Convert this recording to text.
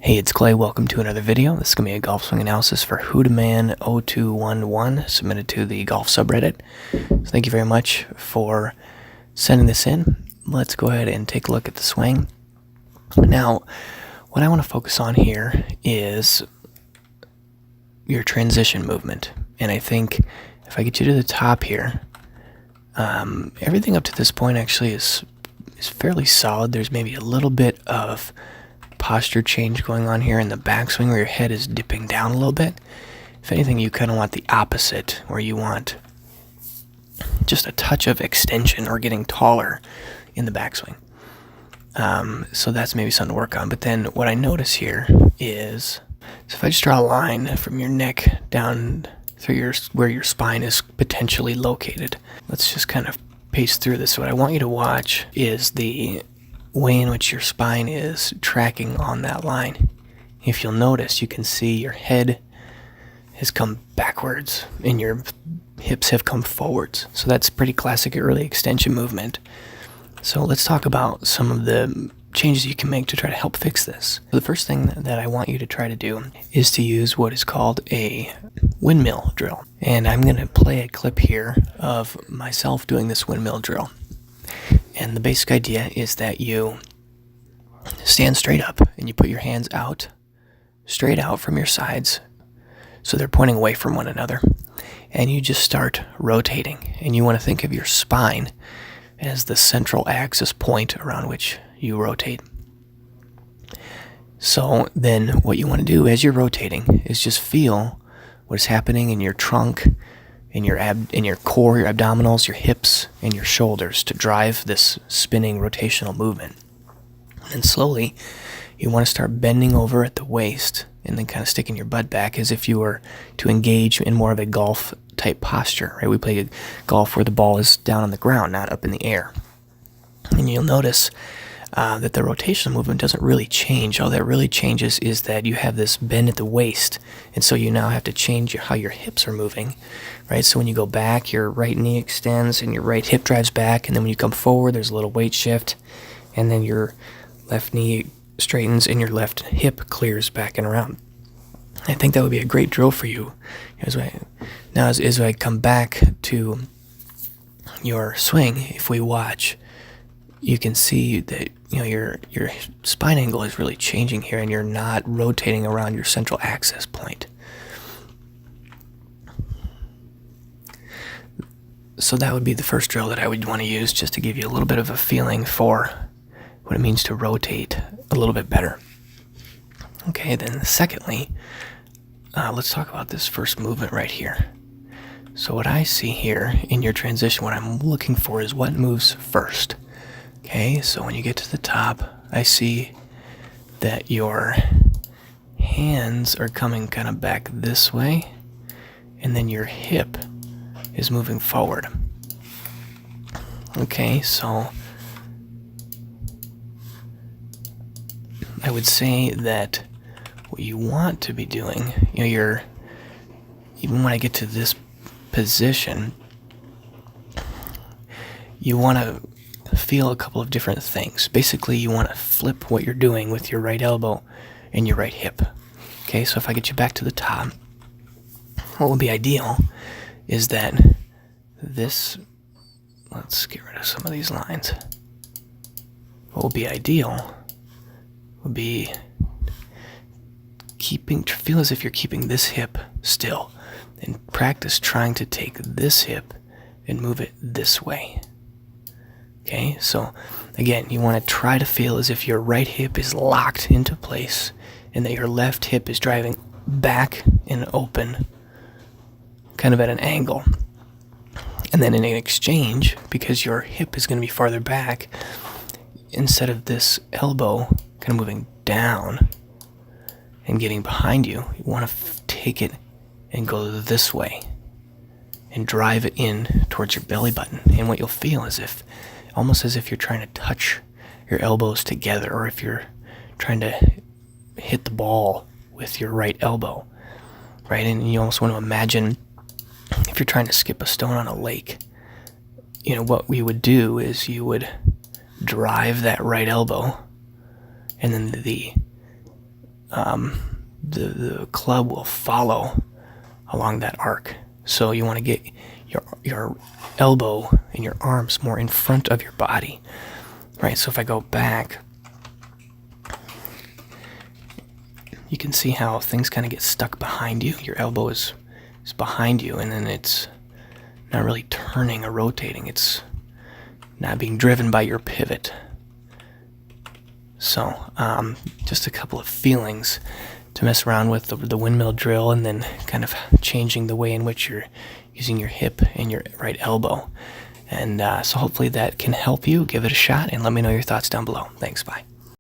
Hey, it's Clay. Welcome to another video. This is going to be a golf swing analysis for Hoodaman0211 submitted to the golf subreddit. So thank you very much for sending this in. Let's go ahead and take a look at the swing. Now, what I want to focus on here is your transition movement. And I think if I get you to the top here, everything up to this point actually is fairly solid. There's maybe a little bit of posture change going on here in the backswing where your head is dipping down a little bit. If anything, you kind of want the opposite, where you want just a touch of extension or getting taller in the backswing. So that's maybe something to work on. But then what I notice here is, so if I just draw a line from your neck down through where your spine is potentially located, let's just kind of pace through this. So what I want you to watch is the way in which your spine is tracking on that line. If you'll notice, you can see your head has come backwards and your hips have come forwards. So that's pretty classic early extension movement. So let's talk about some of the changes you can make to try to help fix this. The first thing that I want you to try to do is to use what is called a windmill drill. And I'm going to play a clip here of myself doing this windmill drill. And the basic idea is that you stand straight up and you put your hands out, straight out from your sides, so they're pointing away from one another. And you just start rotating. And you want to think of your spine as the central axis point around which you rotate. So then what you want to do as you're rotating is just feel what is happening in your trunk, in your core, your abdominals, your hips, and your shoulders to drive this spinning rotational movement. And slowly, you want to start bending over at the waist and then kind of sticking your butt back as if you were to engage in more of a golf type posture, right? We play golf where the ball is down on the ground, not up in the air. And you'll notice that the rotational movement doesn't really change. All that really changes is that you have this bend at the waist, and so you now have to change how your hips are moving, right? So when you go back, your right knee extends and your right hip drives back, and then when you come forward, there's a little weight shift, and then your left knee straightens and your left hip clears back and around. I think that would be a great drill for you. As I come back to your swing, if we watch, you can see that your spine angle is really changing here, and you're not rotating around your central axis point. So that would be the first drill that I would want to use, just to give you a little bit of a feeling for what it means to rotate a little bit better. Okay, then secondly, let's talk about this first movement right here. So what I see here in your transition, what I'm looking for is what moves first. Okay, so when you get to the top, I see that your hands are coming kind of back this way, and then your hip is moving forward. Okay, so I would say that what you want to be doing, even when I get to this position, you want to feel a couple of different things. Basically, you want to flip what you're doing with your right elbow and your right hip. Okay, so if I get you back to the top, what would be ideal is that let's get rid of some of these lines. What would be ideal would be feel as if you're keeping this hip still, and practice trying to take this hip and move it this way. Okay, so again, you want to try to feel as if your right hip is locked into place and that your left hip is driving back and open, kind of at an angle. And then in exchange, because your hip is going to be farther back, instead of this elbow kind of moving down and getting behind you, you want to take it and go this way and drive it in towards your belly button. And what you'll feel is almost as if you're trying to touch your elbows together, or if you're trying to hit the ball with your right elbow, right? And you almost want to imagine if you're trying to skip a stone on a lake, what we would do is you would drive that right elbow, and then the the club will follow along that arc. So you want to get your elbow and your arms more in front of your body, right? So if I go back, you can see how things kind of get stuck behind you. Your elbow is behind you, and then it's not really turning or rotating. It's not being driven by your pivot. So just a couple of feelings to mess around with the windmill drill, and then kind of changing the way in which you're using your hip and your right elbow. And so hopefully that can help you. Give it a shot and let me know your thoughts down below. Thanks, bye.